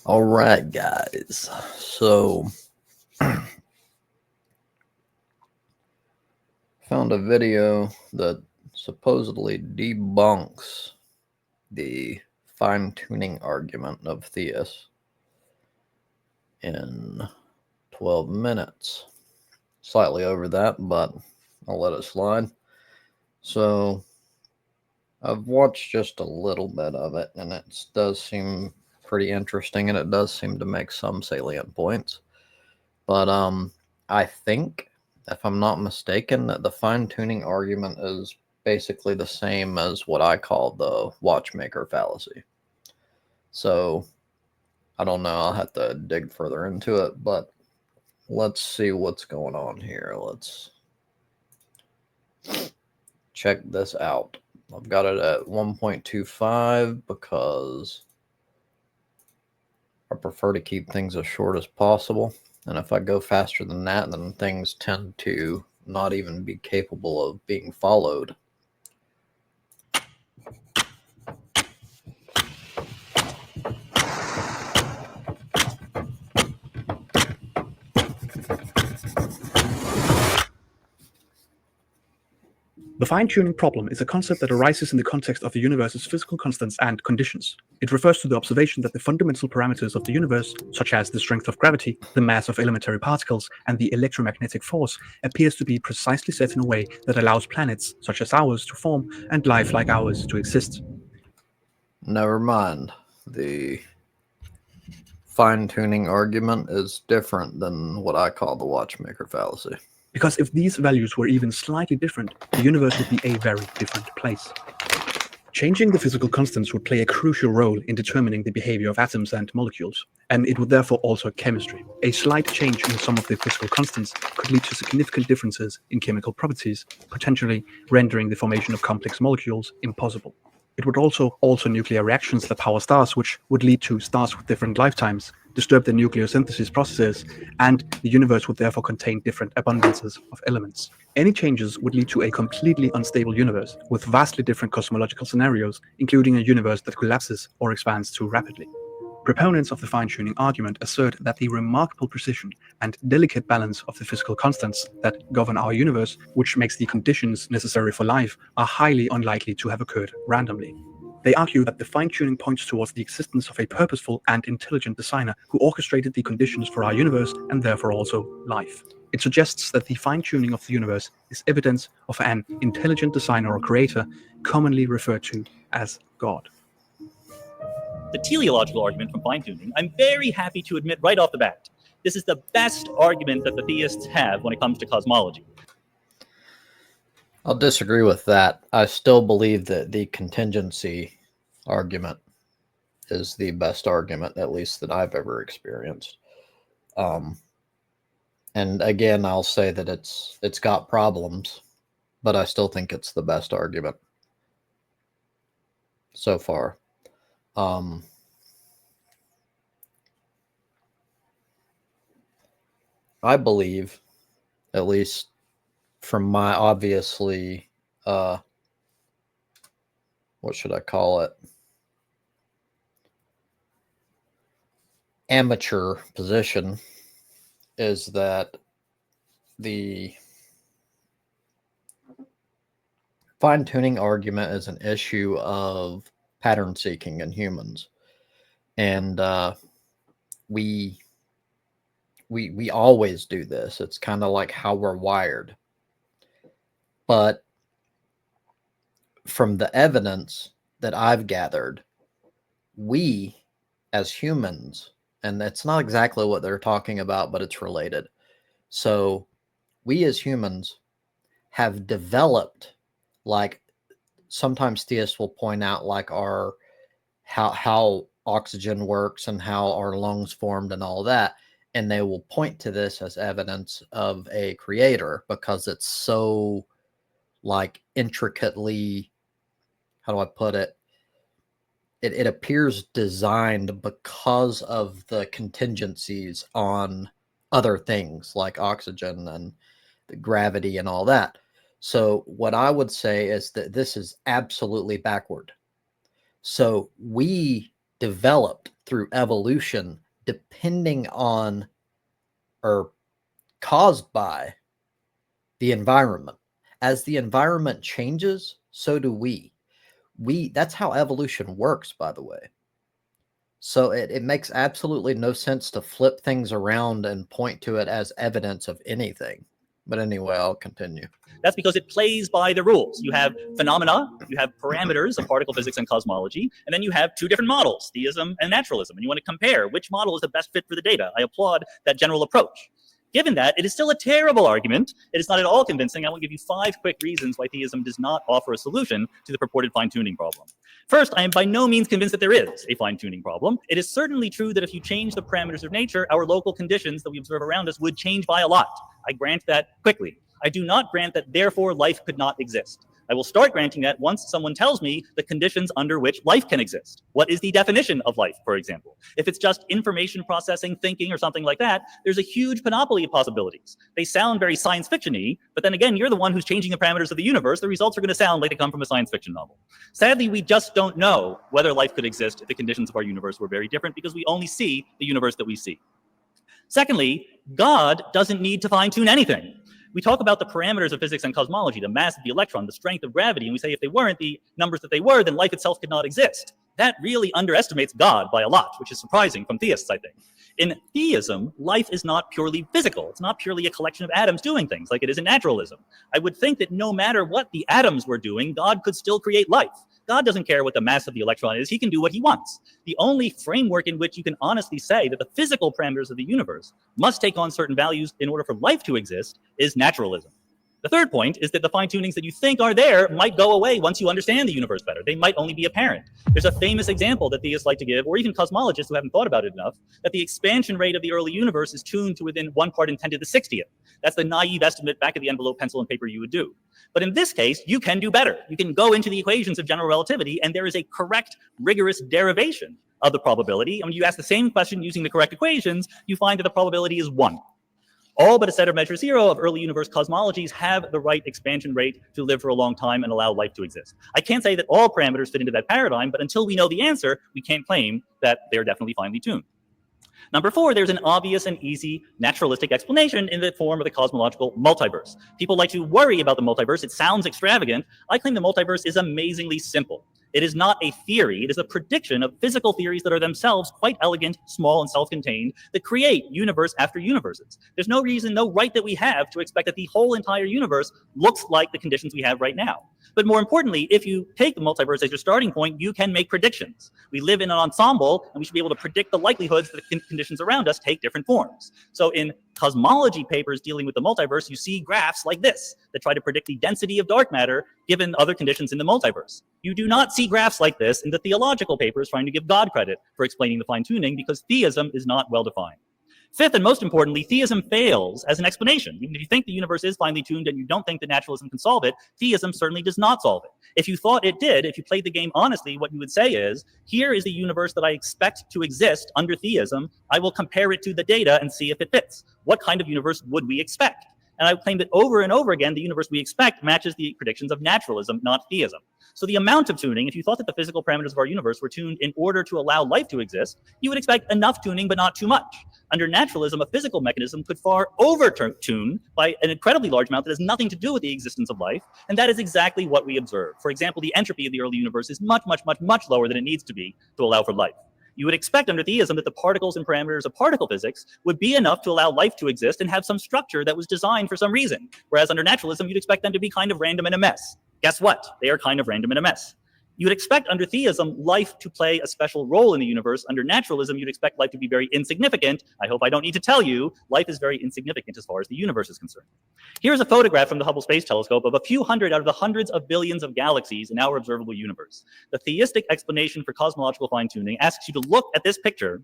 All right, guys. So, found a video that supposedly debunks the fine-tuning argument of theists in 12 minutes. Slightly over that, but I'll let it slide. So, I've watched just a little bit of it, and it does seem pretty interesting, and it does seem to make some salient points. But I think, if I'm not mistaken, that the fine-tuning argument is basically the same as what I call the watchmaker fallacy. So I don't know. I'll have to dig further into it, but let's see what's going on here. Let's check this out. I've got it at 1.25 because I prefer to keep things as short as possible. And if I go faster than that, then things tend to not even be capable of being followed. The fine-tuning problem is a concept that arises in the context of the universe's physical constants and conditions. It refers to the observation that the fundamental parameters of the universe, such as the strength of gravity, the mass of elementary particles, and the electromagnetic force, appears to be precisely set in a way that allows planets, such as ours, to form and life like ours to exist. Never mind. The fine-tuning argument is different than what I call the watchmaker fallacy. Because if these values were even slightly different, the universe would be a very different place. Changing the physical constants would play a crucial role in determining the behavior of atoms and molecules, and it would therefore alter chemistry. A slight change in some of the physical constants could lead to significant differences in chemical properties, potentially rendering the formation of complex molecules impossible. It would also alter nuclear reactions that power stars, which would lead to stars with different lifetimes, disturb the nucleosynthesis processes, and the universe would therefore contain different abundances of elements. Any changes would lead to a completely unstable universe with vastly different cosmological scenarios, including a universe that collapses or expands too rapidly. Proponents of the fine-tuning argument assert that the remarkable precision and delicate balance of the physical constants that govern our universe, which makes the conditions necessary for life, are highly unlikely to have occurred randomly. They argue that the fine-tuning points towards the existence of a purposeful and intelligent designer who orchestrated the conditions for our universe and therefore also life. It suggests that the fine-tuning of the universe is evidence of an intelligent designer or creator, commonly referred to as God. The teleological argument from fine-tuning, I'm very happy to admit right off the bat, this is the best argument that the theists have when it comes to cosmology. I'll disagree with that. I still believe that the contingency argument is the best argument, at least that I've ever experienced. And again, I'll say that it's got problems, but I still think it's the best argument so far. I believe, at least from my obviously, what should I call it? Amateur position, is that the fine-tuning argument is an issue of pattern seeking in humans. And we always do this. It's kind of like how we're wired. But from the evidence that I've gathered, we as humans, and that's not exactly what they're talking about, but it's related. So we as humans have developed, like sometimes theists will point out, like our how oxygen works and how our lungs formed and all that. And they will point to this as evidence of a creator because it's so like intricately, how do I put it? It appears designed because of the contingencies on other things like oxygen and the gravity and all that. So what I would say is that this is absolutely backward. So we developed through evolution depending on or caused by the environment. As the environment changes, so do we. That's how evolution works, by the way. So it makes absolutely no sense to flip things around and point to it as evidence of anything. But anyway, I'll continue. That's because it plays by the rules. You have phenomena, you have parameters of particle physics and cosmology, and then you have two different models, theism and naturalism. And you want to compare which model is the best fit for the data. I applaud that general approach. Given that, it is still a terrible argument. It is not at all convincing. I will give you 5 quick reasons why theism does not offer a solution to the purported fine-tuning problem. First, I am by no means convinced that there is a fine-tuning problem. It is certainly true that if you change the parameters of nature, our local conditions that we observe around us would change by a lot. I grant that quickly. I do not grant that therefore life could not exist. I will start granting that once someone tells me the conditions under which life can exist. What is the definition of life, for example? If it's just information processing, thinking, or something like that, there's a huge panoply of possibilities. They sound very science fiction-y, but then again, you're the one who's changing the parameters of the universe. The results are going to sound like they come from a science fiction novel. Sadly, we just don't know whether life could exist if the conditions of our universe were very different, because we only see the universe that we see. Secondly, God doesn't need to fine-tune anything. We talk about the parameters of physics and cosmology, the mass of the electron, the strength of gravity, and we say if they weren't the numbers that they were, then life itself could not exist. That really underestimates God by a lot, which is surprising from theists, I think. In theism, life is not purely physical. It's not purely a collection of atoms doing things like it is in naturalism. I would think that no matter what the atoms were doing, God could still create life. God doesn't care what the mass of the electron is. He can do what he wants. The only framework in which you can honestly say that the physical parameters of the universe must take on certain values in order for life to exist is naturalism. The third point is that the fine-tunings that you think are there might go away once you understand the universe better. They might only be apparent. There's a famous example that theists like to give, or even cosmologists who haven't thought about it enough, that the expansion rate of the early universe is tuned to within 1 part in 10 to the 60th. That's the naive estimate back of the envelope, pencil, and paper you would do. But in this case, you can do better. You can go into the equations of general relativity, and there is a correct, rigorous derivation of the probability. And when you ask the same question using the correct equations, you find that the probability is 1. All but a set of measure 0 of early universe cosmologies have the right expansion rate to live for a long time and allow life to exist. I can't say that all parameters fit into that paradigm, but until we know the answer, we can't claim that they're definitely finely tuned. Number 4, there's an obvious and easy naturalistic explanation in the form of the cosmological multiverse. People like to worry about the multiverse. It sounds extravagant. I claim the multiverse is amazingly simple. It is not a theory. It is a prediction of physical theories that are themselves quite elegant, small, and self-contained that create universe after universes. There's no reason, no right that we have to expect that the whole entire universe looks like the conditions we have right now. But more importantly, if you take the multiverse as your starting point, you can make predictions. We live in an ensemble, and we should be able to predict the likelihoods that the conditions around us take different forms. So in cosmology papers dealing with the multiverse, you see graphs like this that try to predict the density of dark matter given other conditions in the multiverse. You do not see graphs like this in the theological papers trying to give God credit for explaining the fine-tuning, because theism is not well defined. Fifth, and most importantly, theism fails as an explanation. Even if you think the universe is finely tuned and you don't think that naturalism can solve it, theism certainly does not solve it. If you thought it did, if you played the game honestly, what you would say is, here is the universe that I expect to exist under theism. I will compare it to the data and see if it fits. What kind of universe would we expect? And I claim that over and over again, the universe we expect matches the predictions of naturalism, not theism. So the amount of tuning, if you thought that the physical parameters of our universe were tuned in order to allow life to exist, you would expect enough tuning, but not too much. Under naturalism, a physical mechanism could far over-tune by an incredibly large amount that has nothing to do with the existence of life, and that is exactly what we observe. For example, the entropy of the early universe is much, much, much, much lower than it needs to be to allow for life. You would expect under theism that the particles and parameters of particle physics would be enough to allow life to exist and have some structure that was designed for some reason. Whereas under naturalism, you'd expect them to be kind of random and a mess. Guess what? They are kind of random and a mess. You'd expect under theism life to play a special role in the universe. Under naturalism, you'd expect life to be very insignificant. I hope I don't need to tell you, life is very insignificant as far as the universe is concerned. Here's a photograph from the Hubble Space Telescope of a few hundred out of the hundreds of billions of galaxies in our observable universe. The theistic explanation for cosmological fine-tuning asks you to look at this picture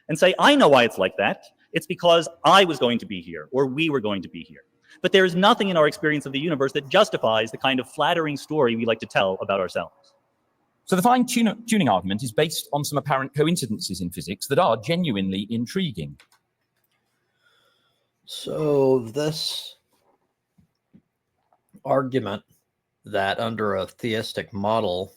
and say, I know why it's like that. It's because I was going to be here, or we were going to be here. But there is nothing in our experience of the universe that justifies the kind of flattering story we like to tell about ourselves. So the fine-tuning argument is based on some apparent coincidences in physics that are genuinely intriguing. So this argument that under a theistic model,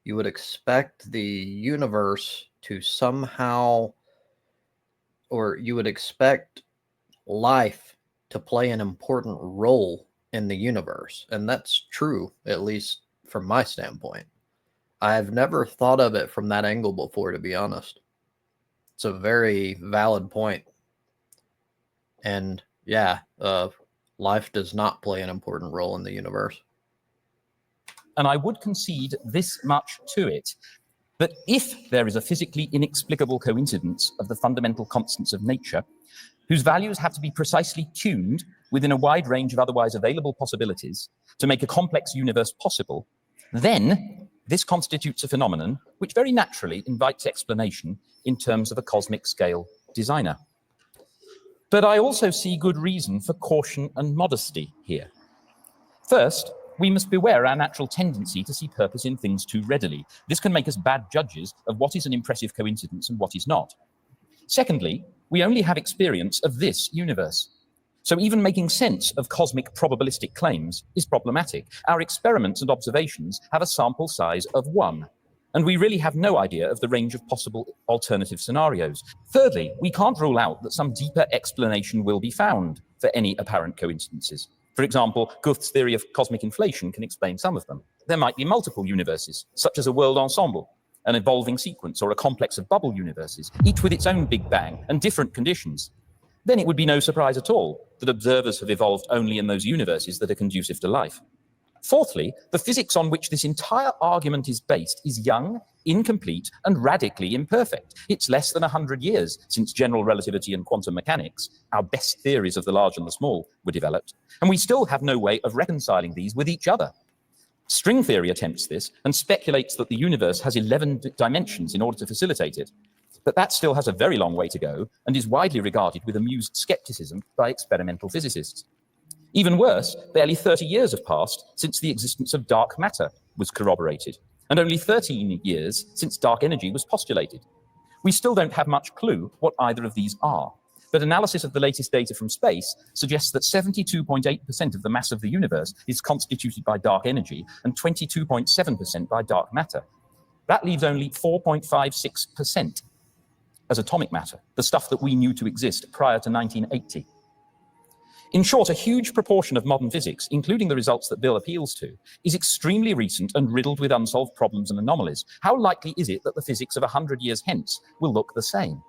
you would expect the universe to somehow, or you would expect life to play an important role in the universe. And that's true, at least from my standpoint. I've never thought of it from that angle before, to be honest. It's a very valid point. And yeah, life does not play an important role in the universe. And I would concede this much to it, that if there is a physically inexplicable coincidence of the fundamental constants of nature, whose values have to be precisely tuned within a wide range of otherwise available possibilities to make a complex universe possible, then this constitutes a phenomenon which very naturally invites explanation in terms of a cosmic scale designer. But I also see good reason for caution and modesty here. First, we must beware our natural tendency to see purpose in things too readily. This can make us bad judges of what is an impressive coincidence and what is not. Secondly, we only have experience of this universe. So even making sense of cosmic probabilistic claims is problematic. Our experiments and observations have a sample size of 1, and we really have no idea of the range of possible alternative scenarios. Thirdly, we can't rule out that some deeper explanation will be found for any apparent coincidences. For example, Guth's theory of cosmic inflation can explain some of them. There might be multiple universes, such as a world ensemble, an evolving sequence, or a complex of bubble universes, each with its own Big Bang and different conditions. Then it would be no surprise at all that observers have evolved only in those universes that are conducive to life. Fourthly, the physics on which this entire argument is based is young, incomplete, and radically imperfect. It's less than 100 years since general relativity and quantum mechanics, our best theories of the large and the small, were developed, and we still have no way of reconciling these with each other. String theory attempts this and speculates that the universe has 11 dimensions in order to facilitate it, but that still has a very long way to go and is widely regarded with amused skepticism by experimental physicists. Even worse, barely 30 years have passed since the existence of dark matter was corroborated, and only 13 years since dark energy was postulated. We still don't have much clue what either of these are, but analysis of the latest data from space suggests that 72.8% of the mass of the universe is constituted by dark energy and 22.7% by dark matter. That leaves only 4.56% as atomic matter, the stuff that we knew to exist prior to 1980. In short, a huge proportion of modern physics, including the results that Bill appeals to, is extremely recent and riddled with unsolved problems and anomalies. How likely is it that the physics of 100 years hence will look the same?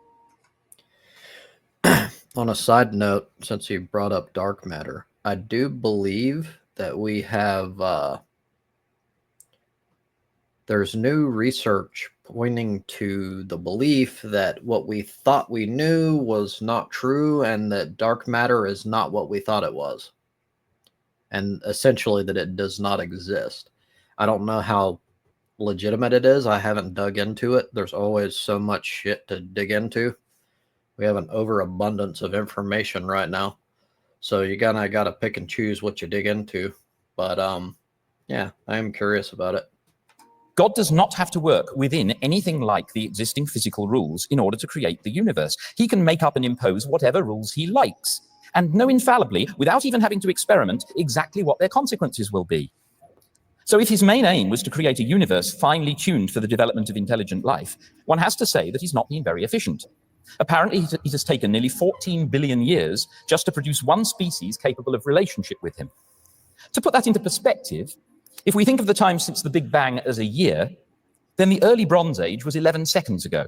On a side note, since you brought up dark matter, I do believe that we have, there's new research pointing to the belief that what we thought we knew was not true and that dark matter is not what we thought it was. And essentially that it does not exist. I don't know how legitimate it is. I haven't dug into it. There's always so much shit to dig into. We have an overabundance of information right now. So you kind of got to pick and choose what you dig into. But yeah, I am curious about it. God does not have to work within anything like the existing physical rules in order to create the universe. He can make up and impose whatever rules he likes, and know infallibly, without even having to experiment, exactly what their consequences will be. So if his main aim was to create a universe finely tuned for the development of intelligent life, one has to say that he's not been very efficient. Apparently, it has taken nearly 14 billion years just to produce one species capable of relationship with him. To put that into perspective, if we think of the time since the Big Bang as a year, then the early Bronze Age was 11 seconds ago,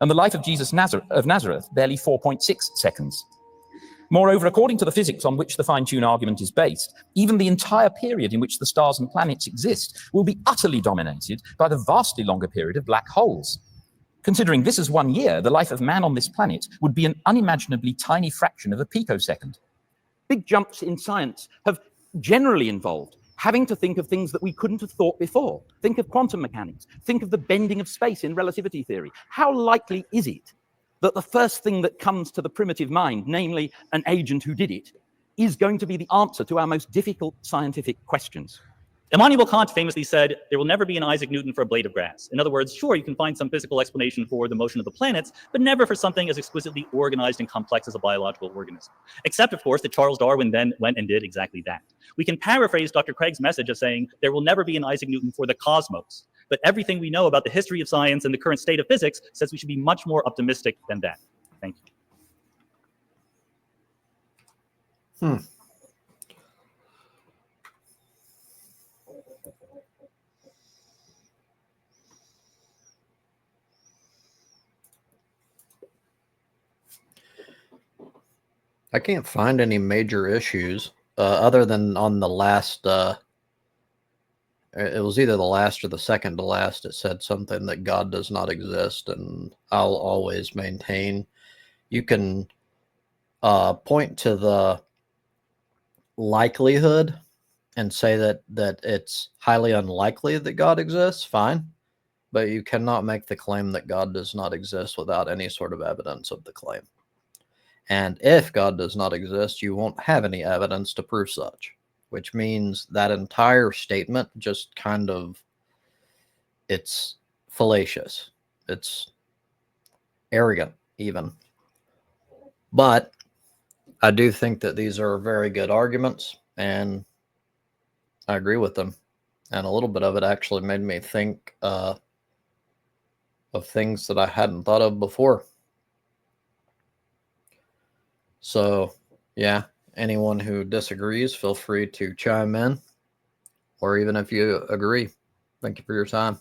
and the life of Jesus of Nazareth barely 4.6 seconds. Moreover, according to the physics on which the fine-tune argument is based, even the entire period in which the stars and planets exist will be utterly dominated by the vastly longer period of black holes. Considering this as 1 year, the life of man on this planet would be an unimaginably tiny fraction of a picosecond. Big jumps in science have generally involved having to think of things that we couldn't have thought before. Think of quantum mechanics. Think of the bending of space in relativity theory. How likely is it that the first thing that comes to the primitive mind, namely an agent who did it, is going to be the answer to our most difficult scientific questions? Immanuel Kant famously said, there will never be an Isaac Newton for a blade of grass. In other words, sure, you can find some physical explanation for the motion of the planets, but never for something as exquisitely organized and complex as a biological organism. Except, of course, that Charles Darwin then went and did exactly that. We can paraphrase Dr. Craig's message of saying, there will never be an Isaac Newton for the cosmos. But everything we know about the history of science and the current state of physics says we should be much more optimistic than that. Thank you. I can't find any major issues other than on the last. It was either the last or the second to last. It said something that God does not exist, and I'll always maintain. You can point to the likelihood and say that it's highly unlikely that God exists. Fine, but you cannot make the claim that God does not exist without any sort of evidence of the claim. And if God does not exist, you won't have any evidence to prove such, which means that entire statement just kind of, it's fallacious. It's arrogant, even. But I do think that these are very good arguments, and I agree with them. And a little bit of it actually made me think of things that I hadn't thought of before. So, yeah, anyone who disagrees, feel free to chime in, or even if you agree. Thank you for your time.